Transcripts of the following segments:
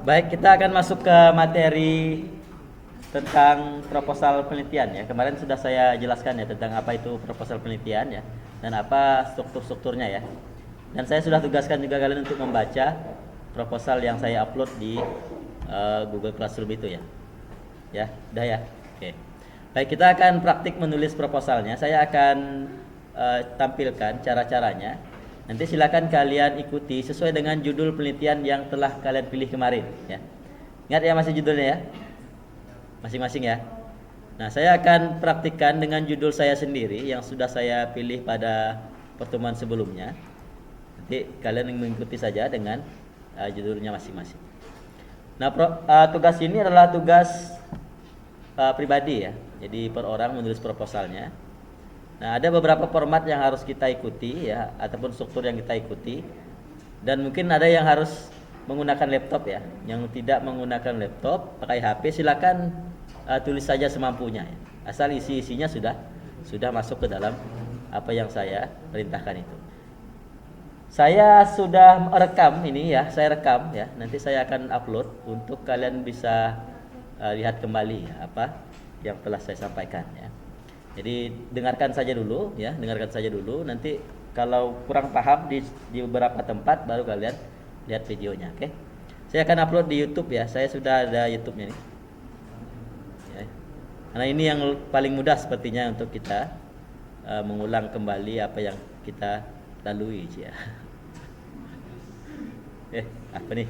Baik, kita akan masuk ke materi tentang proposal penelitian ya. Kemarin sudah saya jelaskan ya tentang apa itu proposal penelitian ya dan apa struktur-strukturnya ya. Dan saya sudah tugaskan juga kalian untuk membaca proposal yang saya upload di Google Classroom itu ya. Ya, udah ya. Oke. Baik, kita akan praktik menulis proposalnya. Saya akan tampilkan cara-caranya. Nanti silakan kalian ikuti sesuai dengan judul penelitian yang telah kalian pilih kemarin ya. Ingat ya masih judulnya ya. Masing-masing ya. Nah, saya akan praktikkan dengan judul saya sendiri yang sudah saya pilih pada pertemuan sebelumnya. Nanti kalian mengikuti saja dengan judulnya masing-masing. Nah, tugas ini adalah tugas pribadi ya. Jadi per orang menulis proposalnya. Nah, ada beberapa format yang harus kita ikuti ya, ataupun struktur yang kita ikuti. Dan mungkin ada yang harus menggunakan laptop ya. Yang tidak menggunakan laptop, pakai HP, silakan tulis saja semampunya ya. Asal isi-isinya sudah masuk ke dalam apa yang saya perintahkan itu. Saya sudah rekam ini ya, saya rekam ya. Nanti saya akan upload untuk kalian bisa lihat kembali ya, apa yang telah saya sampaikan ya. Jadi dengarkan saja dulu ya, dengarkan saja dulu. Nanti kalau kurang paham di beberapa tempat baru kalian lihat videonya, oke? Saya akan upload di YouTube ya. Saya sudah ada YouTube-nya nih. Ya. Karena ini yang paling mudah sepertinya untuk kita mengulang kembali apa yang kita lalui ya. Apa nih?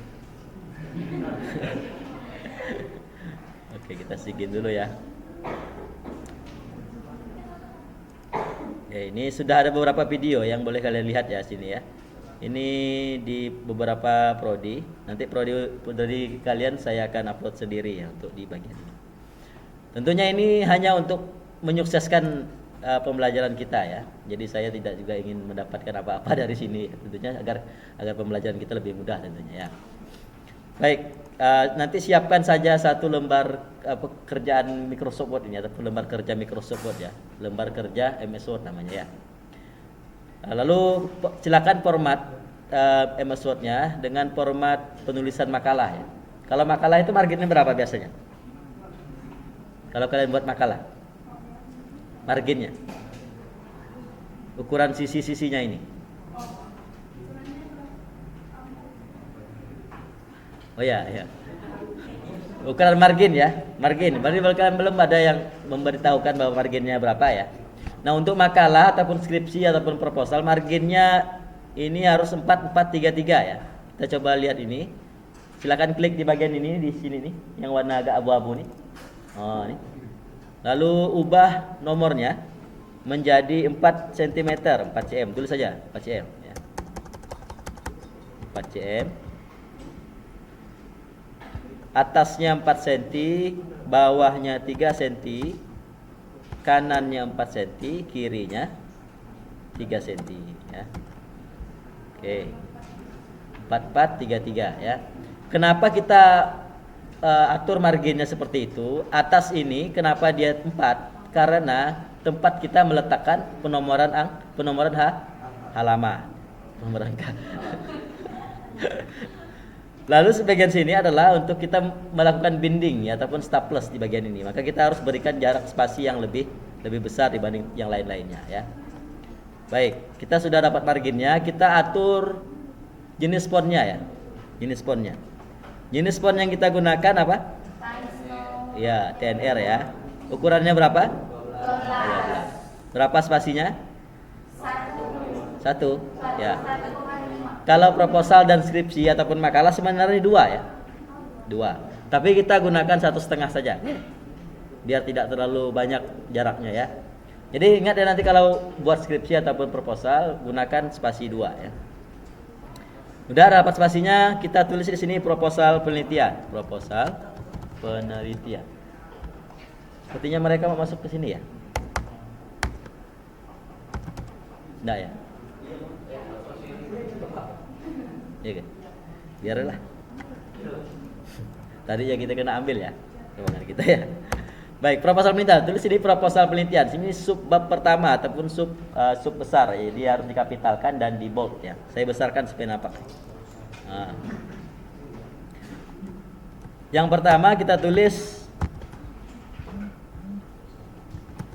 Oke, kita sigin dulu ya. Ini sudah ada beberapa video yang boleh kalian lihat ya sini ya. Ini di beberapa prodi. Nanti prodi kalian saya akan upload sendiri ya untuk di bagian ini. Tentunya ini hanya untuk menyukseskan pembelajaran kita ya. Jadi saya tidak juga ingin mendapatkan apa-apa dari sini ya. Tentunya agar pembelajaran kita lebih mudah tentunya ya. Baik, nanti siapkan saja satu lembar pekerjaan Microsoft Word ini ataupun lembar kerja Microsoft Word ya, lembar kerja MS Word namanya ya. Lalu silakan format MS Word-nya dengan format penulisan makalah ya. Kalau makalah itu marginnya berapa biasanya? Kalau kalian buat makalah, marginnya, ukuran sisi-sisinya ini. Oh ya, ya. Ukuran margin ya, margin. Berarti kalian belum ada yang memberitahukan bahwa marginnya berapa ya. Nah, untuk makalah ataupun skripsi ataupun proposal marginnya ini harus 4433 ya. Kita coba lihat ini. Silakan klik di bagian ini di sini nih, yang warna agak abu-abu nih. Oh, nih. Lalu ubah nomornya menjadi 4 cm, 4 cm. Tulis saja 4 cm ya. 4 cm. Atasnya 4 cm, bawahnya 3 cm, kanannya 4 cm, kirinya 3 cm ya. Oke. 4433 ya. Kenapa kita atur marginnya seperti itu? Atas ini kenapa dia 4? Karena tempat kita meletakkan penomoran halaman. Penomoran Lalu sebagian sini adalah untuk kita melakukan binding ya, ataupun staples di bagian ini. Maka kita harus berikan jarak spasi yang lebih besar dibanding yang lain-lainnya ya. Baik, kita sudah dapat marginnya. Kita atur jenis fontnya ya. Jenis fontnya. Jenis font yang kita gunakan apa? Ya, TNR ya. Ukurannya berapa? 12. Berapa spasinya? 1. Ya. Kalau proposal dan skripsi ataupun makalah sebenarnya 2 ya. 2. Tapi kita gunakan 1,5 saja. Biar tidak terlalu banyak jaraknya ya. Jadi ingat ya, nanti kalau buat skripsi ataupun proposal gunakan spasi 2 ya. Udah dapat spasinya, kita tulis di sini proposal penelitian. Proposal penelitian. Sepertinya mereka mau masuk ke sini ya. Enggak ya? Iya kan? Biarlah. Tadi ya kita kena ambil ya. Kebangan kita ya. Baik, proposal penelitian. Tulis ini proposal penelitian. Ini sub bab pertama ataupun sub besar. Jadi harus dikapitalkan dan di bold ya. Saya besarkan supaya nampak. Nah. Yang pertama kita tulis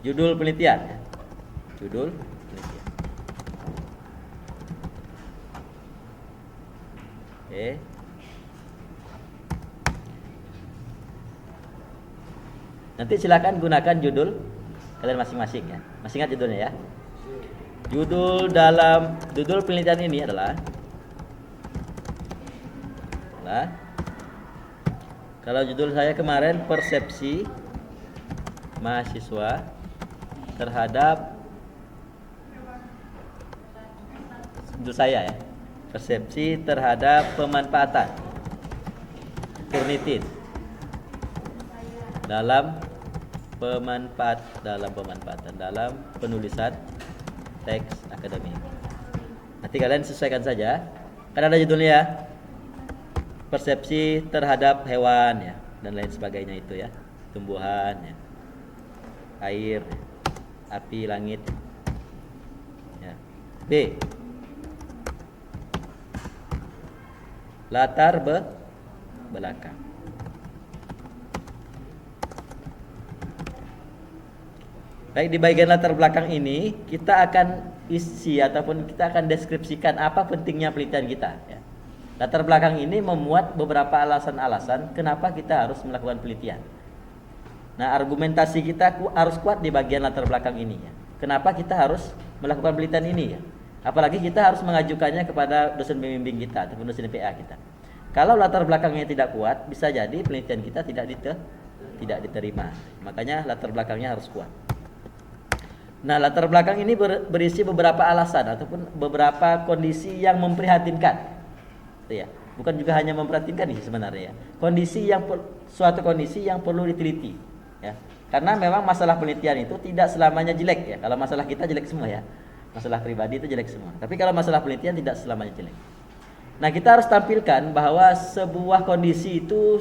judul penelitian. Judul penelitian. Oke. Nanti silakan gunakan judul kalian masing-masing ya. Masih ingat judulnya ya? Judul penelitian ini adalah kalau judul saya kemarin persepsi mahasiswa terhadap judul saya ya, persepsi terhadap pemanfaatan Turnitin dalam penulisan teks akademik. Nanti kalian sesuaikan saja. Kan ada judulnya ya, persepsi terhadap hewan ya dan lain sebagainya itu ya, tumbuhan ya, air, api, langit ya. B, latar belakang. Baik, di bagian latar belakang ini kita akan isi ataupun kita akan deskripsikan apa pentingnya penelitian kita ya. Latar belakang ini memuat beberapa alasan-alasan kenapa kita harus melakukan penelitian. Nah, argumentasi kita harus kuat di bagian latar belakang ini ya. Kenapa kita harus melakukan penelitian ini ya? Apalagi kita harus mengajukannya kepada dosen pembimbing kita ataupun dosen PA kita. Kalau latar belakangnya tidak kuat, bisa jadi penelitian kita tidak diterima. Makanya latar belakangnya harus kuat. Nah, latar belakang ini berisi beberapa alasan ataupun beberapa kondisi yang memprihatinkan. Ya, bukan juga hanya memperhatikan sih sebenarnya ya. Suatu kondisi yang perlu diteliti ya. Karena memang masalah penelitian itu tidak selamanya jelek ya. Kalau masalah kita jelek semua ya. Masalah pribadi itu jelek semua. Tapi kalau masalah penelitian tidak selamanya jelek. Nah, kita harus tampilkan bahwa sebuah kondisi itu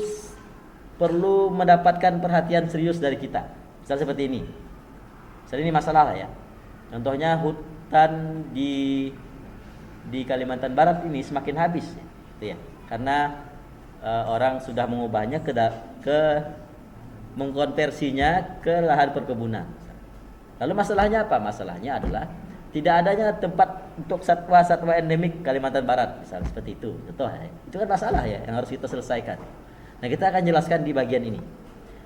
perlu mendapatkan perhatian serius dari kita. Misalnya seperti ini. Misalnya ini masalah lah ya. Contohnya hutan di Kalimantan Barat ini semakin habis ya, karena orang sudah mengubahnya mengkonversinya ke lahan perkebunan. Lalu masalahnya apa? Masalahnya adalah tidak adanya tempat untuk satwa-satwa endemik Kalimantan Barat, misalnya seperti itu. Contoh ya. Itu kan masalah ya yang harus kita selesaikan. Nah, kita akan jelaskan di bagian ini.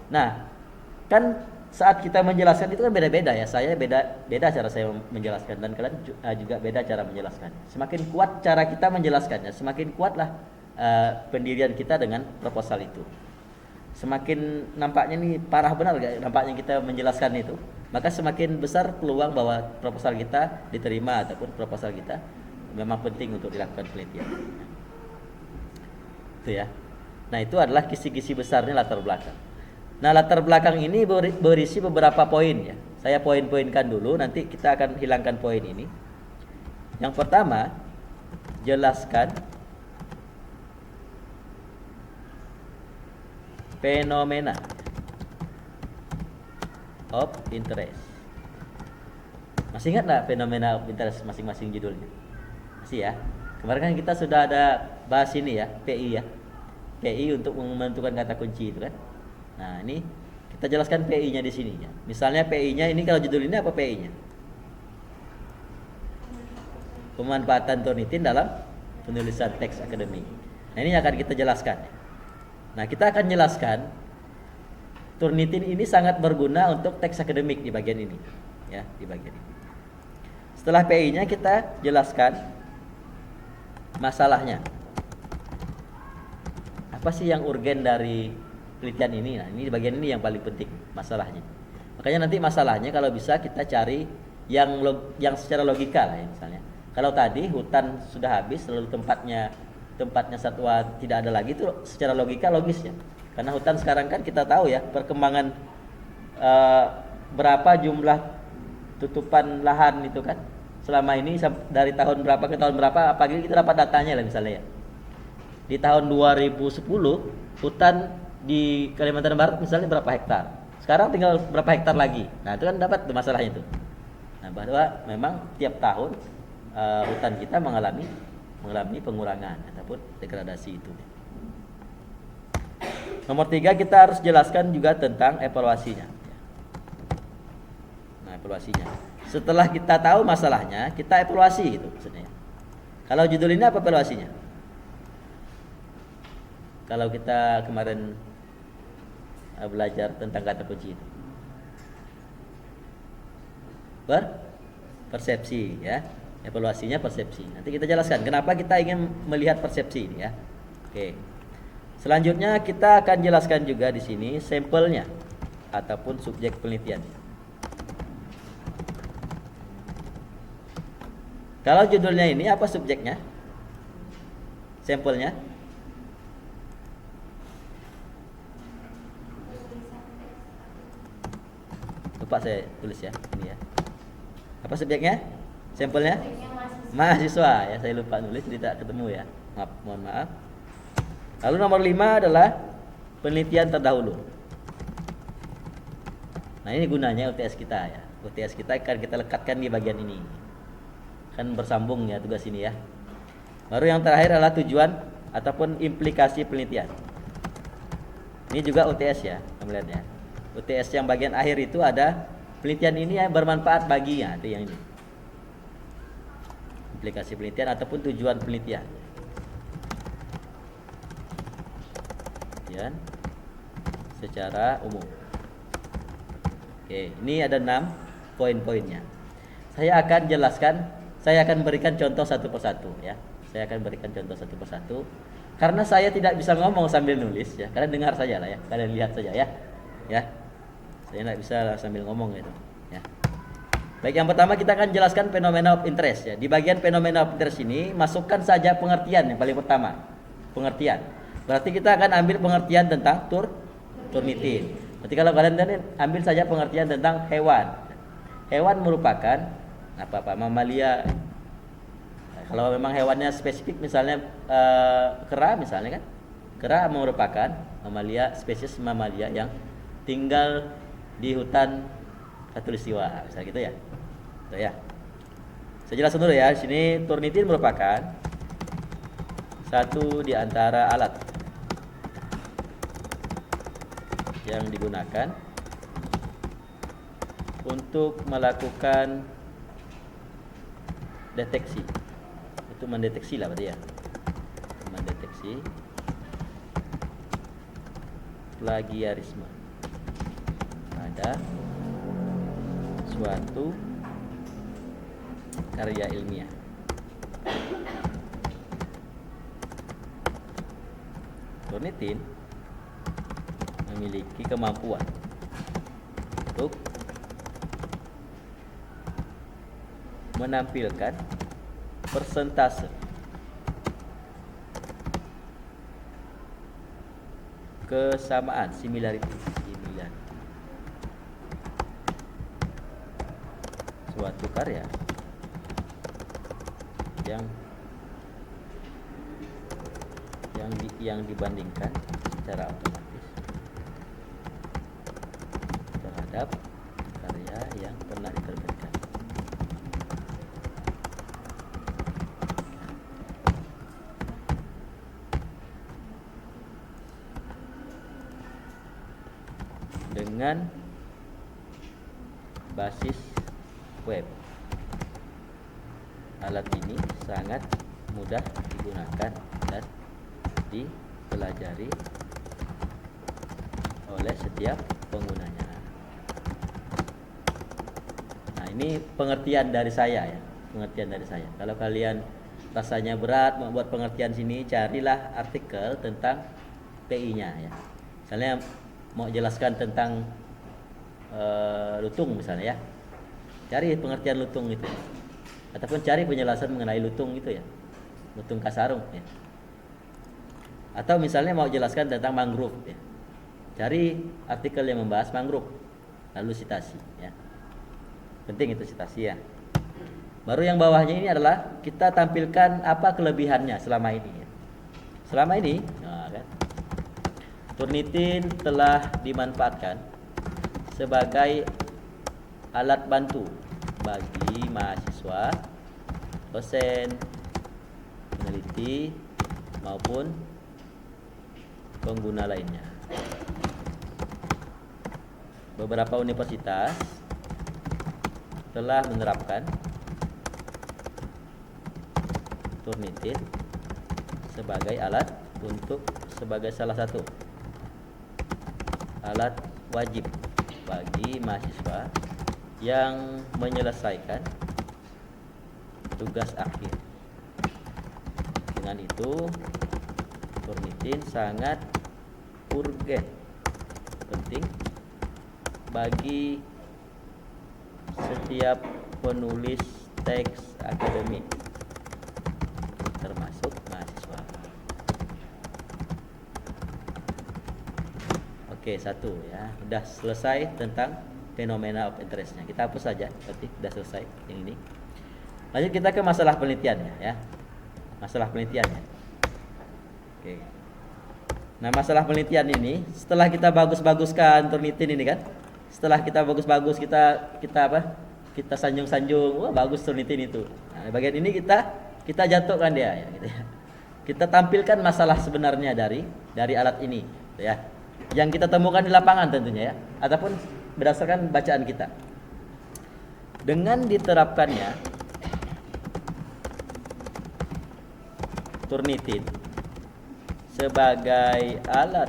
Nah, kan saat kita menjelaskan itu kan beda-beda ya. Saya beda cara saya menjelaskan dan kalian juga beda cara menjelaskan. Semakin kuat cara kita menjelaskannya, semakin kuatlah pendirian kita dengan proposal itu. Semakin nampaknya nih parah benar gak nampaknya kita menjelaskan itu, maka semakin besar peluang bahwa proposal kita diterima ataupun proposal kita memang penting untuk dilakukan penelitian. Itu ya. Nah, itu adalah kisi-kisi besarnya latar belakang. Nah, latar belakang ini berisi beberapa poin ya. Saya poin-poinkan dulu, nanti kita akan hilangkan poin ini. Yang pertama, jelaskan fenomena of interest. Masih ingat nggak fenomena of interest masing-masing judulnya? Masih ya? Kemarin kan kita sudah ada bahas ini ya, PI ya. PI untuk menentukan kata kunci itu kan. Nah, ini kita jelaskan PI-nya di sini ya. Misalnya PI-nya ini, kalau judul ini apa PI-nya? Pemanfaatan Turnitin dalam penulisan teks akademik. Nah, ini akan kita jelaskan. Nah, kita akan jelaskan Turnitin ini sangat berguna untuk teks akademik di bagian ini. Ya, di bagian ini. Setelah PI-nya kita jelaskan masalahnya. Apa sih yang urgen dari penelitian ini? Nah, ini bagian ini yang paling penting masalahnya. Makanya nanti masalahnya kalau bisa kita cari yang secara logika lah ya. Misalnya kalau tadi hutan sudah habis lalu tempatnya satwa tidak ada lagi, itu secara logika logis ya. Karena hutan sekarang kan kita tahu ya perkembangan berapa jumlah tutupan lahan itu kan selama ini dari tahun berapa ke tahun berapa, apalagi kita dapat datanya lah misalnya ya. Di tahun 2010 hutan di Kalimantan Barat misalnya berapa hektar. Sekarang tinggal berapa hektar lagi. Nah, itu kan dapat masalahnya itu. Nah, bahwa memang tiap tahun hutan kita mengalami pengurangan ataupun degradasi itu. Nomor 3, kita harus jelaskan juga tentang evaluasinya. Nah, evaluasinya. Setelah kita tahu masalahnya, kita evaluasi gitu maksudnya. Kalau judul ini apa evaluasinya? Kalau kita kemarin belajar tentang kata kunci itu. Persepsi ya. Evaluasinya persepsi. Nanti kita jelaskan kenapa kita ingin melihat persepsi ini ya. Oke. Selanjutnya kita akan jelaskan juga di sini sampelnya ataupun subjek penelitian. Kalau judulnya ini apa subjeknya? Sampelnya? Lupa saya tulis ya, ini ya. Apa subjeknya? Sampelnya? Mahasiswa ya, saya lupa nulis jadi tak ketemu ya. Maaf, mohon maaf. Lalu nomor 5 adalah penelitian terdahulu. Nah, ini gunanya UTS kita ya. UTS kita akan kita lekatkan di bagian ini. Kan bersambung ya tugas ini ya. Baru yang terakhir adalah tujuan ataupun implikasi penelitian. Ini juga UTS ya, melihatnya. UTS yang bagian akhir itu ada penelitian ini yang bermanfaat baginya, itu yang ini. Implikasi penelitian ataupun tujuan penelitian. Secara umum. Oke, ini ada 6 poin-poinnya. Saya akan berikan contoh satu persatu ya. Saya akan berikan contoh satu persatu. Karena saya tidak bisa ngomong sambil nulis ya. Kalian dengar saja lah ya. Kalian lihat saja ya. Ya. Saya tidak bisa sambil ngomong gitu ya. Baik, yang pertama kita akan jelaskan fenomena of interest ya. Di bagian fenomena of interest ini masukkan saja pengertian yang paling pertama. Pengertian. Berarti kita akan ambil pengertian tentang turnitin. Berarti kalau kalian ambil saja pengertian tentang hewan. Hewan merupakan apa mamalia. Kalau memang hewannya spesifik misalnya kera misalnya kan. Kera merupakan mamalia, spesies mamalia yang tinggal di hutan khatulistiwa, misalnya gitu ya. Tuh ya. Saya jelaskan dulu ya. Di sini turnitin merupakan satu di antara alat yang digunakan untuk melakukan deteksi. Itu mendeteksi lah berarti ya. Mendeteksi plagiarisme pada suatu karya ilmiah. Turnitin memiliki kemampuan untuk menampilkan persentase kesamaan, similarity suatu karya yang dibandingkan secara otomatis terhadap karya yang pernah diterbitkan. Dengan basis web. Alat ini sangat mudah digunakan dan dipelajari oleh setiap penggunanya. Nah, ini pengertian dari saya ya, pengertian dari saya. Kalau kalian rasanya berat membuat pengertian sini, carilah artikel tentang PI-nya ya. Misalnya mau jelaskan tentang lutung misalnya ya, cari pengertian lutung itu, ataupun cari penjelasan mengenai lutung itu ya, lutung kasarung ya. Atau misalnya mau jelaskan tentang mangrove ya, cari artikel yang membahas mangrove lalu citasi ya, penting itu citasi ya. Baru yang bawahnya ini adalah kita tampilkan apa kelebihannya selama ini ya. Selama ini nah, kan, turnitin telah dimanfaatkan sebagai alat bantu bagi mahasiswa, dosen, peneliti maupun pengguna lainnya. beberapa universitas telah menerapkan Turnitin sebagai sebagai salah satu alat wajib bagi mahasiswa yang menyelesaikan tugas akhir. Dengan itu, Turnitin sangat urgen, penting bagi setiap penulis teks akademik, termasuk mahasiswa. Oke, satu ya, sudah selesai tentang fenomena of interest-nya. Kita hapus saja, berarti sudah selesai yang ini. Lanjut kita ke masalah penelitiannya ya. Masalah penelitiannya. Oke. Nah, masalah penelitian ini setelah kita bagus-baguskan Turnitin ini kan, setelah kita bagus-bagus kita apa? Kita sanjung-sanjung, wah bagus Turnitin itu. Nah, bagian ini kita jatuhkan dia ya, gitu ya. Kita tampilkan masalah sebenarnya dari alat ini, gitu ya. Yang kita temukan di lapangan tentunya ya, ataupun berdasarkan bacaan kita. Dengan diterapkannya Turnitin sebagai alat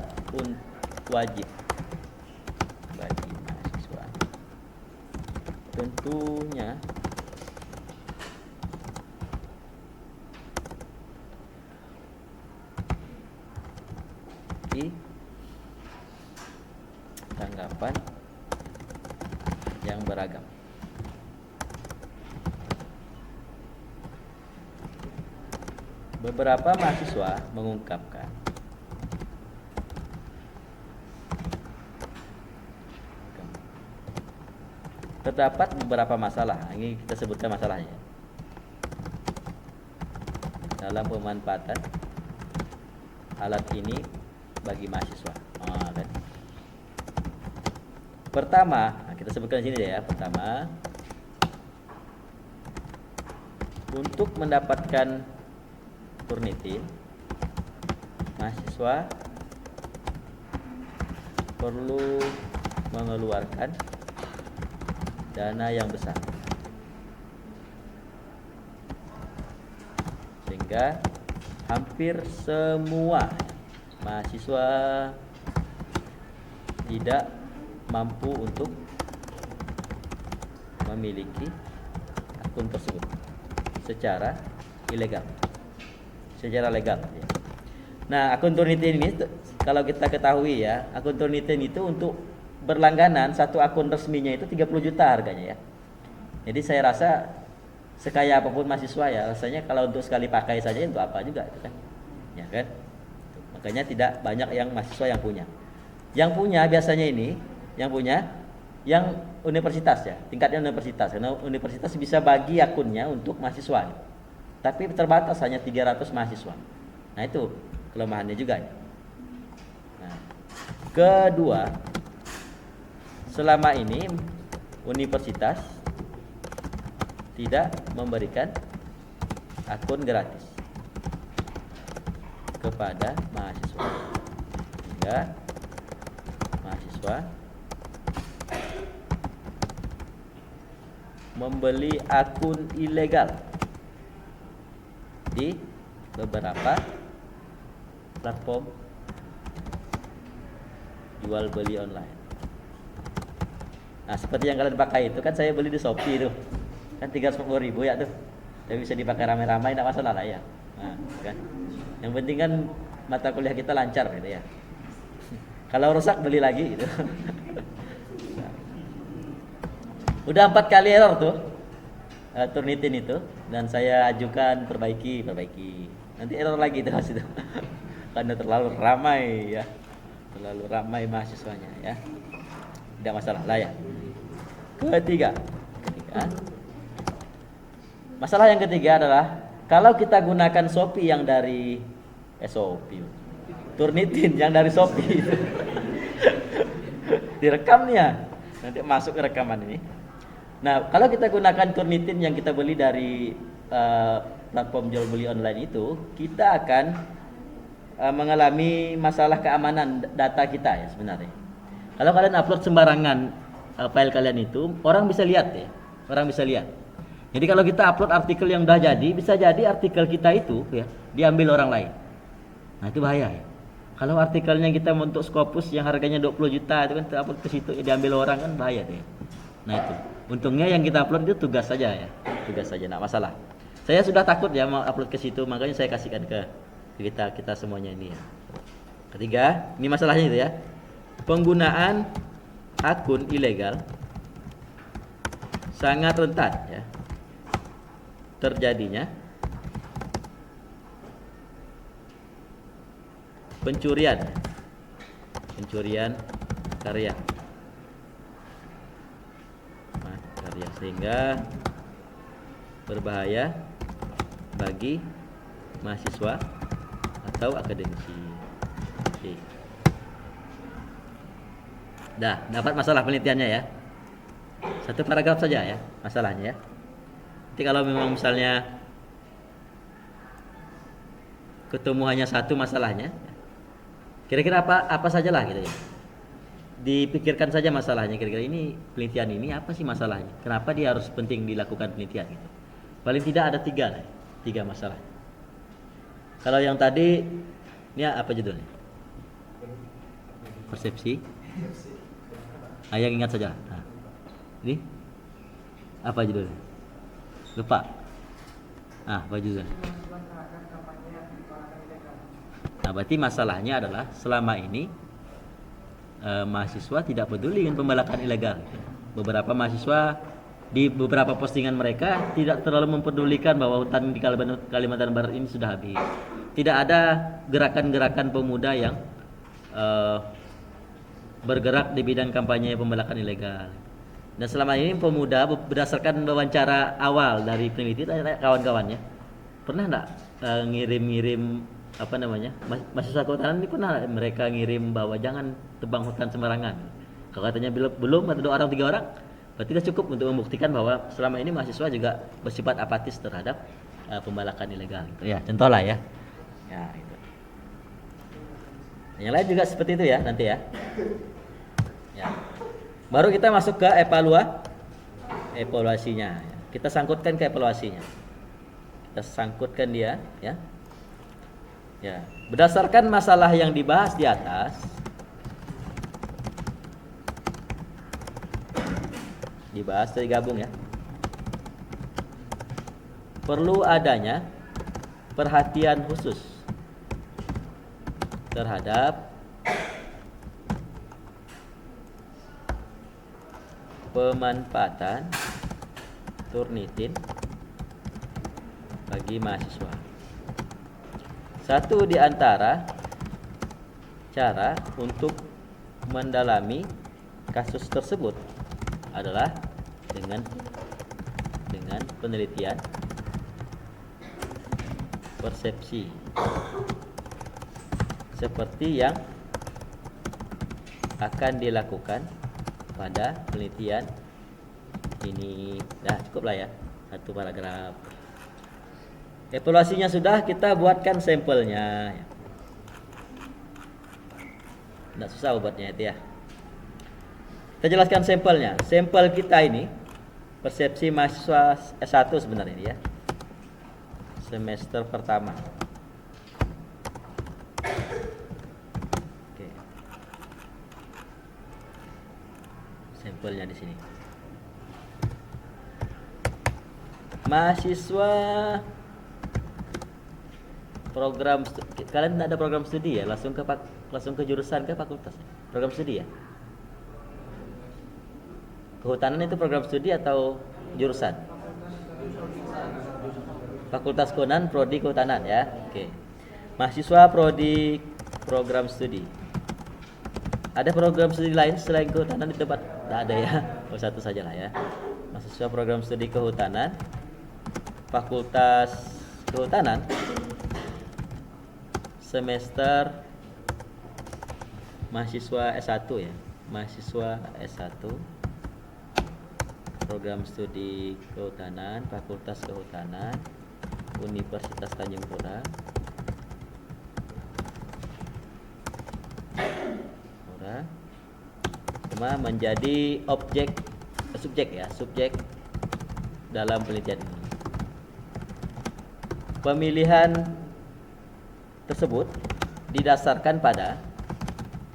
wajib bagi mahasiswa, tentunya di tanggapan yang beragam. Beberapa mahasiswa mengungkapkan terdapat beberapa masalah. Ini kita sebutkan masalahnya dalam pemanfaatan alat ini bagi mahasiswa. Kan? Pertama, kita sebutkan di sini ya. Pertama, untuk mendapatkan Turnitin, mahasiswa perlu mengeluarkan dana yang besar, sehingga hampir semua mahasiswa tidak mampu untuk memiliki akun tersebut secara legal ya. Nah, akun Turnitin ini kalau kita ketahui ya, akun Turnitin itu untuk berlangganan satu akun resminya itu 30 juta harganya ya. Jadi saya rasa sekaya apapun mahasiswa ya, rasanya kalau untuk sekali pakai saja untuk apa juga gitu kan. Ya kan? Makanya tidak banyak yang mahasiswa yang punya. Yang punya biasanya ini, yang universitas ya, tingkatnya universitas. Karena universitas bisa bagi akunnya untuk mahasiswa. Tapi terbatas hanya 300 mahasiswa. Nah, itu kelemahannya juga ya. Nah, kedua, selama ini universitas tidak memberikan akun gratis kepada mahasiswa, sehingga mahasiswa membeli akun ilegal di beberapa platform jual beli online. Nah, seperti yang kalian pakai itu kan, saya beli di Shopee itu kan 340.000 ya tuh, tapi bisa dipakai ramai-ramai, tidak masalah lah ya. Nah, kan yang penting kan mata kuliah kita lancar gitu ya. Kalau rusak beli lagi gitu. Udah 4 kali error tuh Turnitin itu, dan saya ajukan perbaiki. Nanti error lagi itu Mas itu. Karena terlalu ramai ya. Terlalu ramai mahasiswanya ya. Tidak masalah lah ya. Ketiga. Masalah yang ketiga adalah kalau kita gunakan Shopee yang dari Turnitin yang dari Shopee itu. Direkamnya. Nanti masuk ke rekaman ini. Nah, kalau kita gunakan Turnitin yang kita beli dari platform jual beli online itu, kita akan mengalami masalah keamanan data kita ya sebenarnya. Kalau kalian upload sembarangan file kalian itu, orang bisa lihat ya. Orang bisa lihat. Jadi kalau kita upload artikel yang udah jadi, bisa jadi artikel kita itu ya diambil orang lain. Nah, itu bahaya ya. Kalau artikelnya kita untuk Scopus yang harganya 20 juta itu kan terupload ke situ diambil orang kan bahaya tuh ya. Nah, itu. Untungnya yang kita upload itu tugas saja ya. Tugas saja, enggak masalah. Saya sudah takut ya mau upload ke situ, makanya saya kasihkan ke kita semuanya ini ya. Ketiga, ini masalahnya itu ya. Penggunaan akun ilegal sangat rentan ya terjadinya pencurian karya sehingga berbahaya bagi mahasiswa atau akademisi. Oke. Dah, dapat masalah penelitiannya ya. Satu paragraf saja ya masalahnya ya. Jadi kalau memang misalnya ketemu hanya satu masalahnya, kira-kira apa saja lah gitu ya. Dipikirkan saja masalahnya, kira-kira ini penelitian ini apa sih masalahnya? Kenapa dia harus penting dilakukan penelitian gitu. Paling tidak ada tiga masalah. Kalau yang tadi ini apa judulnya? Persepsi. Yang ingat saja. Nah, ini apa judulnya? Lupa. Apa judulnya? Nah, berarti masalahnya adalah selama ini mahasiswa tidak peduli dengan pembalakan ilegal. Beberapa mahasiswa di beberapa postingan mereka tidak terlalu mempedulikan bahwa hutan di Kalimantan Barat ini sudah habis. Tidak ada gerakan-gerakan pemuda yang bergerak di bidang kampanye pembalakan ilegal. Dan selama ini pemuda berdasarkan wawancara awal dari peneliti kawan-kawannya, pernah enggak ngirim-ngirim mahasiswa kehutanan ini pernah mereka ngirim bahwa jangan tebang hutan sembarangan. Kalau katanya belum atau 2 orang 3 orang, berarti sudah cukup untuk membuktikan bahwa selama ini mahasiswa juga bersifat apatis terhadap pembalakan ilegal. Ya, contoh lah ya. Ya, itu. Yang lain juga seperti itu ya nanti ya. Ya. Baru kita masuk ke evaluasinya. Kita sangkutkan ke evaluasinya. Kita sangkutkan dia ya. Ya, berdasarkan masalah yang dibahas di atas, dibahas dari gabung ya. Perlu adanya perhatian khusus terhadap pemanfaatan Turnitin bagi mahasiswa. Satu di antara cara untuk mendalami kasus tersebut adalah dengan penelitian persepsi seperti yang akan dilakukan pada penelitian ini. Nah, cukup lah ya, satu paragraf. Evaluasinya sudah, kita buatkan sampelnya. Tidak susah buatnya itu ya. Kita jelaskan sampelnya. Sampel kita ini persepsi mahasiswa S1 sebenarnya ini ya. Semester pertama. Oke. Sampelnya di sini. Mahasiswa program kalian tidak ada program studi ya, langsung ke jurusan ke fakultas. Program studi ya. Kehutanan itu program studi atau jurusan? Fakultas Kehutanan, prodi Kehutanan ya. Oke. Mahasiswa prodi program studi. Ada program studi lain selain Kehutanan di tempat? Tidak ada ya. Oh, satu saja lah ya. Mahasiswa program studi Kehutanan, Fakultas Kehutanan, semester mahasiswa S1 ya. Mahasiswa S1 program studi Kehutanan, Fakultas Kehutanan, Universitas Tanjung Pura. menjadi subjek dalam penelitian ini. Pemilihan tersebut didasarkan pada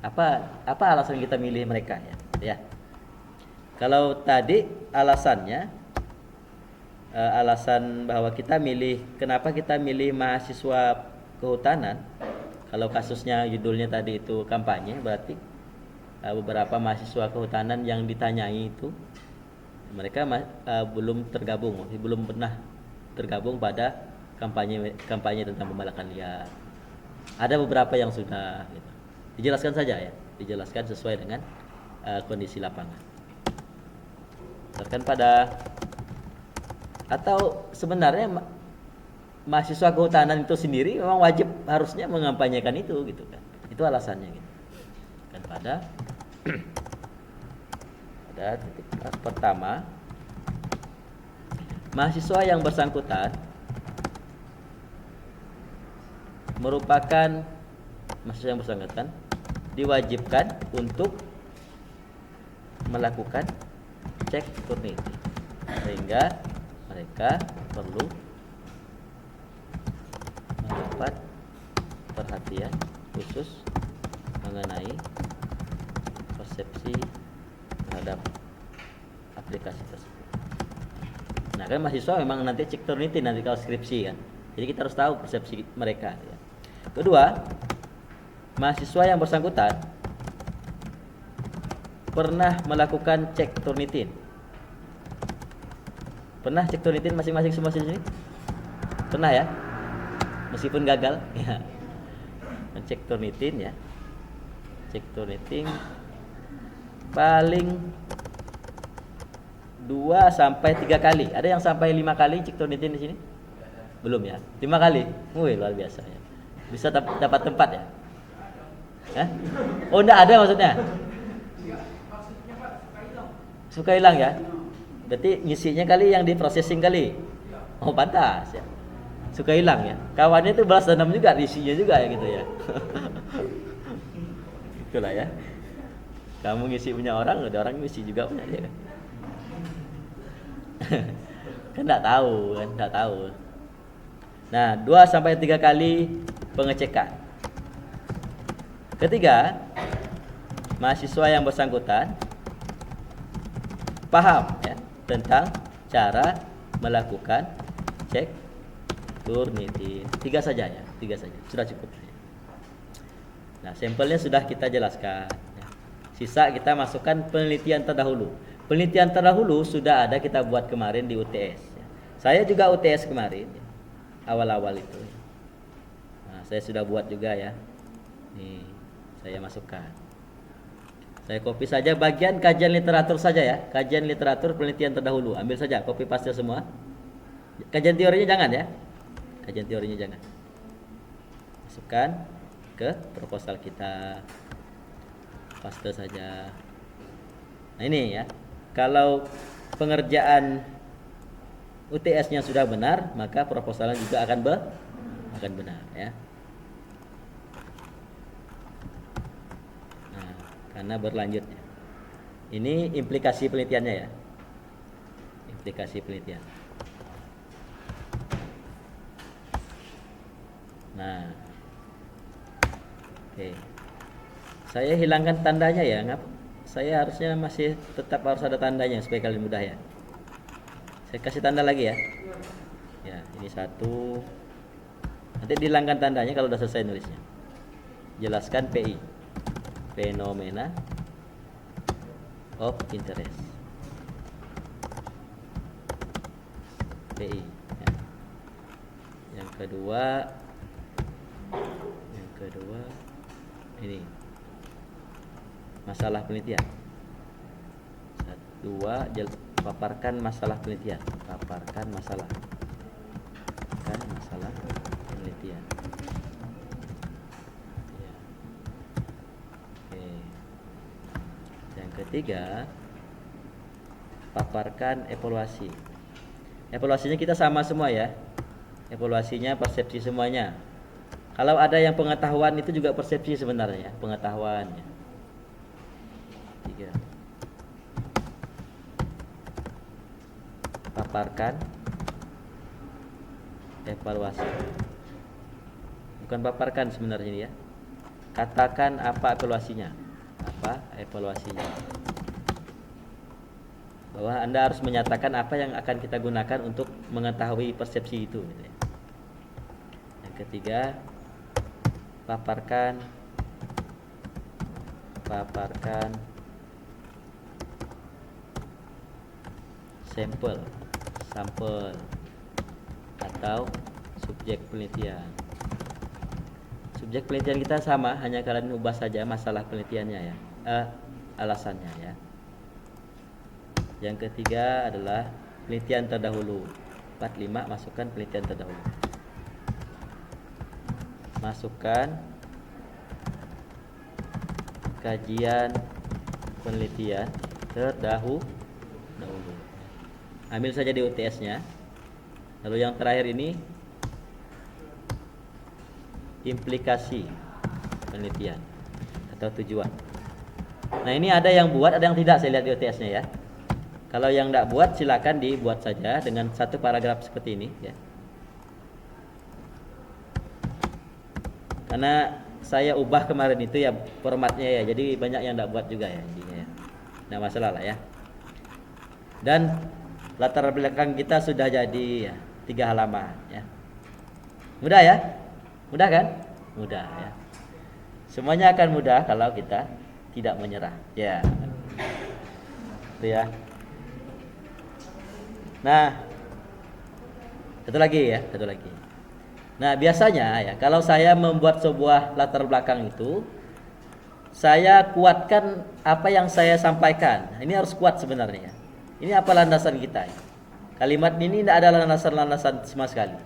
apa alasan kita milih mereka ya. Kalau tadi alasannya alasan bahwa kenapa kita milih mahasiswa kehutanan. Kalau kasusnya judulnya tadi itu kampanye, berarti beberapa mahasiswa kehutanan yang ditanyai itu mereka belum pernah tergabung pada kampanye tentang pembalakan liar. Ada beberapa yang sudah gitu. Dijelaskan saja ya, dijelaskan sesuai dengan kondisi lapangan. Berdasarkan pada atau sebenarnya mahasiswa kehutanan itu sendiri memang wajib harusnya mengampanyekan itu gitu kan. Itu alasannya gitu. Kan pada titik pertama, mahasiswa yang bersangkutan diwajibkan untuk melakukan cek Turnitin, sehingga mereka perlu mendapat perhatian khusus mengenai persepsi terhadap aplikasi tersebut. Nah kan mahasiswa memang nanti cek Turnitin nanti kalau skripsi kan, jadi kita harus tahu persepsi mereka ya. Kedua, mahasiswa yang bersangkutan pernah melakukan cek Turnitin. Pernah cek Turnitin masing-masing semua sini? Pernah ya? Meskipun gagal ya. Cek Turnitin ya. Cek Turnitin paling 2 sampai 3 kali. Ada yang sampai 5 kali cek Turnitin di sini? Belum ya? 5 kali. Wih, luar biasa ya. Bisa dapat tempat ya? Hah? Oh, enggak ada maksudnya? Suka hilang ya? Berarti ngisinya kali yang di processing kali. Oh, pantas ya. Suka hilang ya. Kawannya itu balas dendam juga, isinya juga ya gitu ya. Itulah ya. Kamu ngisi punya orang, ada orang ngisi juga punya dia kan. Kan enggak tahu. Nah, 2 sampai 3 kali pengecekan. Ketiga, mahasiswa yang bersangkutan paham ya tentang cara melakukan cek Turnitin. 3 saja ya, 3 saja. Sudah cukup. Nah, sampelnya sudah kita jelaskan. Sisa kita masukkan penelitian terdahulu. Penelitian terdahulu sudah ada kita buat kemarin di UTS. Saya juga UTS kemarin, awal-awal itu. Nah, saya sudah buat juga ya. Nih, saya masukkan. Saya copy saja bagian kajian literatur saja ya. Kajian literatur penelitian terdahulu. Ambil saja, copy paste semua. Kajian teorinya jangan ya. Kajian teorinya jangan. Masukkan ke proposal kita. Paste saja. Nah ini ya. Kalau pengerjaan UTS-nya sudah benar, maka proposalnya juga akan benar ya. Nah, karena berlanjutnya. Ini implikasi penelitiannya ya. Implikasi penelitian. Nah. Oke. Saya hilangkan tandanya ya, ngap? Saya harusnya masih tetap harus ada tandanya supaya kalian mudah ya. Saya kasih tanda lagi ya. Ya, ini 1. Nanti dihilangkan tandanya kalau sudah selesai nulisnya. Jelaskan PI. Fenomena of interest. PI. Ya. Yang kedua ini masalah penelitian. 2, paparkan masalah penelitian. Paparkan masalah penelitian. Ya. Oke. Yang ketiga, paparkan evaluasi. Evaluasinya kita sama semua ya. Evaluasinya persepsi semuanya. Kalau ada yang pengetahuan itu juga persepsi sebenarnya, pengetahuannya. 3. paparkan, evaluasi. Bukan paparkan sebenarnya ini ya. Katakan apa evaluasinya. Apa evaluasinya. Bahwa Anda harus menyatakan apa yang akan kita gunakan untuk mengetahui persepsi itu gitu ya. Yang ketiga, paparkan sampel atau subjek penelitian. Subjek penelitian kita sama, hanya kalian ubah saja masalah penelitiannya ya, alasannya ya. Yang ketiga adalah penelitian terdahulu. 45 masukkan penelitian terdahulu. Masukkan kajian penelitian terdahulu. Ambil saja di UTS-nya. Lalu yang terakhir ini implikasi penelitian atau tujuan. Nah, ini ada yang buat, ada yang tidak, saya lihat di UTS-nya ya. Kalau yang tidak buat silakan dibuat saja dengan satu paragraf seperti ini ya. Karena saya ubah kemarin itu ya formatnya ya, jadi banyak yang tidak buat juga ya intinya ya. Nah, masalah lah ya. Dan latar belakang kita sudah jadi ya, 3 halaman ya. Mudah ya? Mudah kan? Mudah ya. Semuanya akan mudah kalau kita tidak menyerah. Ya. Itu ya. Nah, satu lagi. Nah, biasanya ya, kalau saya membuat sebuah latar belakang itu, saya kuatkan apa yang saya sampaikan. Ini harus kuat sebenarnya. Ini apa landasan kita? Kalimat ini tidak ada landasan-landasan sama sekali.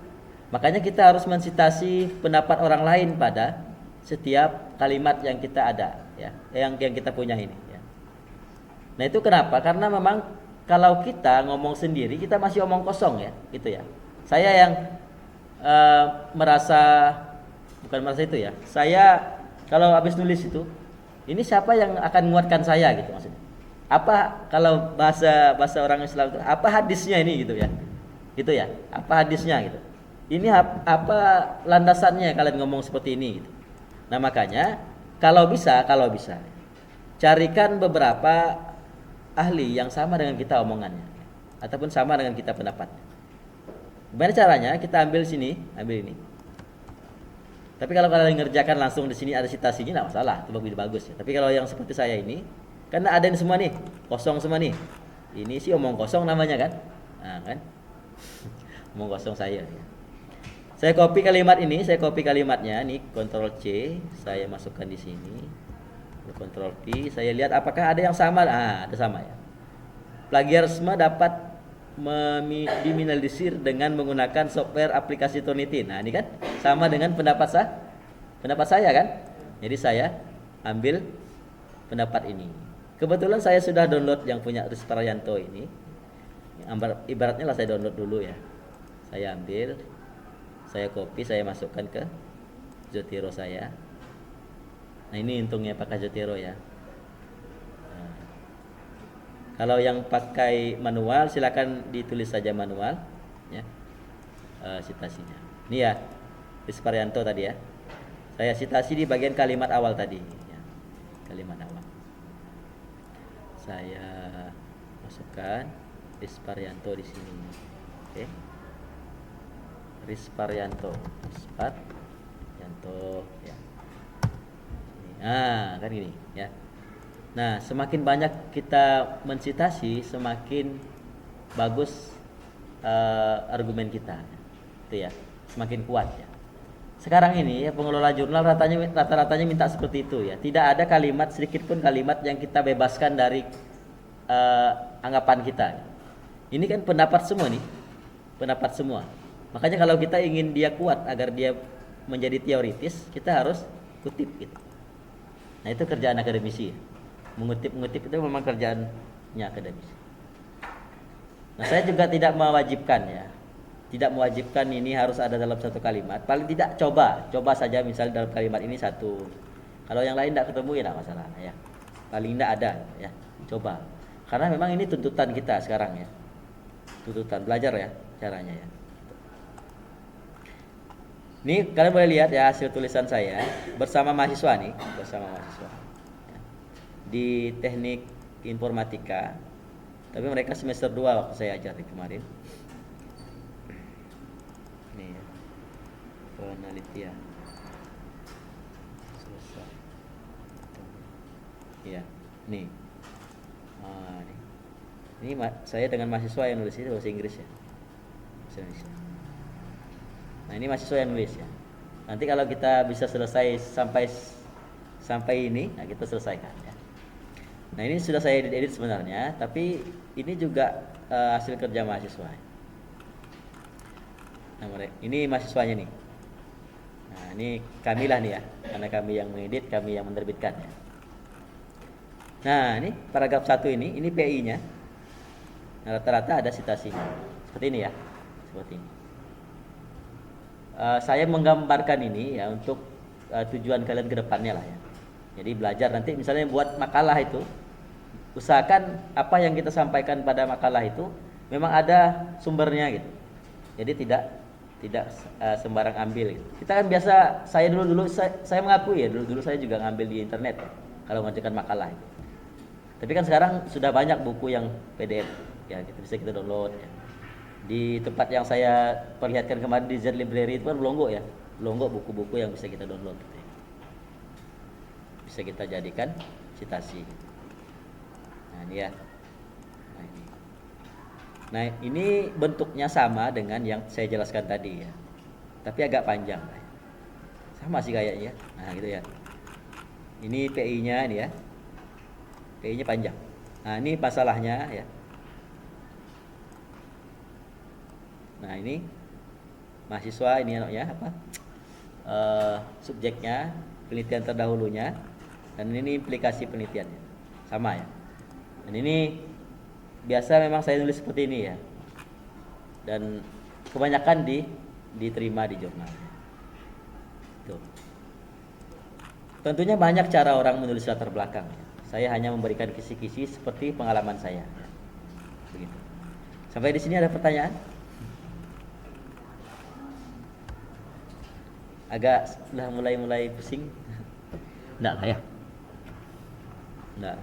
Makanya kita harus mensitasi pendapat orang lain pada setiap kalimat yang kita ada, ya, yang kita punya ini. Ya. Nah, itu kenapa? Karena memang kalau kita ngomong sendiri, kita masih omong kosong ya, gitu ya. Saya yang bukan merasa itu ya. Saya kalau habis nulis itu, ini siapa yang akan menguatkan saya gitu maksudnya. Apa kalau bahasa orang Islam itu apa hadisnya ini gitu ya. Gitu ya. Apa hadisnya gitu. Ini apa landasannya kalian ngomong seperti ini gitu. Nah, makanya kalau bisa carikan beberapa ahli yang sama dengan kita omongannya ataupun sama dengan kita pendapatnya. Gimana caranya? Kita ambil ini. Tapi kalau kalian ngerjakan langsung di sini ada citasinya enggak masalah, itu lebih bagus ya. Tapi kalau yang seperti saya ini karena ada ini semua nih, kosong semua nih. Ini sih omong kosong namanya kan? Nah, kan? Omong kosong saya. Saya copy kalimatnya nih, Ctrl C, saya masukkan di sini. Ctrl V, saya lihat apakah ada yang sama. Ah, ada sama ya. Plagiarisme dapat diminimalisir dengan menggunakan software aplikasi Turnitin. Nah, ini kan sama dengan pendapat saya kan? Jadi saya ambil pendapat ini. Kebetulan saya sudah download yang punya Rizparyanto ini. Ibaratnya lah saya download dulu ya. Saya ambil, saya copy, saya masukkan ke Zotero saya. Nah, ini untungnya pakai Zotero ya. Nah, kalau yang pakai manual silakan ditulis saja manual ya. Citasinya. Ini ya, Rizparyanto tadi ya. Saya citasi di bagian kalimat awal tadi ya. Kalimat awal. Saya masukkan Rizparyanto di sini. Oke. Rizparyanto ya. Nah, kan gini ya. Nah, semakin banyak kita mensitasi, semakin bagus argumen kita. Itu ya, semakin kuat ya. Sekarang ini ya pengelola jurnal rata-ratanya minta seperti itu ya. Tidak ada kalimat sedikit pun kalimat yang kita bebaskan dari anggapan kita. Ini kan pendapat semua nih. Pendapat semua. Makanya kalau kita ingin dia kuat agar dia menjadi teoritis, kita harus kutip gitu. Nah, itu kerjaan akademisi. Mengutip itu memang kerjaannya akademisi. Nah, saya juga tidak mewajibkan ya. Tidak mewajibkan ini harus ada dalam satu kalimat. Paling tidak coba saja misalnya dalam kalimat ini satu. Kalau yang lain tidak ketemu ya tidak masalah ya. Paling tidak ada ya. Coba. Karena memang ini tuntutan kita sekarang ya. tuntutan belajar ya caranya ya. Ini kalian boleh lihat ya hasil tulisan saya bersama mahasiswa nih, bersama mahasiswa di teknik informatika. Tapi mereka semester 2 waktu saya ajarin kemarin. Nih ya. Penelitian. Selesai. Iya, nih. Nih. Ini saya dengan mahasiswa yang nulis ini bahasa Inggris ya. Bahasa Indonesia. Nah, ini mahasiswa yang nulis ya. Nanti kalau kita bisa selesai sampai ini, nah kita selesaikan ya. Nah, ini sudah saya edit sebenarnya, tapi ini juga hasil kerja mahasiswa. Nah, ini mahasiswanya nih. Nah, ini kamilah nih ya, karena kami yang mengedit, kami yang menerbitkan ya. Nah, ini paragraf 1 ini PI-nya. Nah, rata-rata ada citasi. Seperti ini ya. Seperti ini. Saya menggambarkan ini ya untuk tujuan kalian ke depannya lah ya. Jadi belajar nanti misalnya buat makalah itu, usahakan apa yang kita sampaikan pada makalah itu memang ada sumbernya gitu. Jadi tidak sembarang ambil gitu. Kita kan biasa, saya dulu saya mengakui ya, dulu saya juga ngambil di internet ya, kalau mengajarkan makalah itu. Tapi kan sekarang sudah banyak buku yang PDF ya, bisa kita download ya. Di tempat yang saya perlihatkan kemarin di Z Library itu kan Blonggo ya, Blonggo buku-buku yang bisa kita download gitu ya. Bisa kita jadikan citasi. Nah ini ya. Nah ini bentuknya sama dengan yang saya jelaskan tadi ya, tapi agak panjang. Sama sih kayaknya. Nah gitu ya. Ini PI-nya ini ya. PI-nya panjang. Nah ini masalahnya ya. Nah ini mahasiswa ini ya apa? Subjeknya, penelitian terdahulunya, dan ini implikasi penelitiannya. Sama ya. Dan ini biasa memang saya nulis seperti ini ya. Dan kebanyakan diterima di jurnal. Tuh. Tentunya banyak cara orang menulis latar belakang. Saya hanya memberikan kisi-kisi seperti pengalaman saya. Begitu. Sampai di sini ada pertanyaan? Agak sudah mulai pusing? Enggak lah ya. Enggak.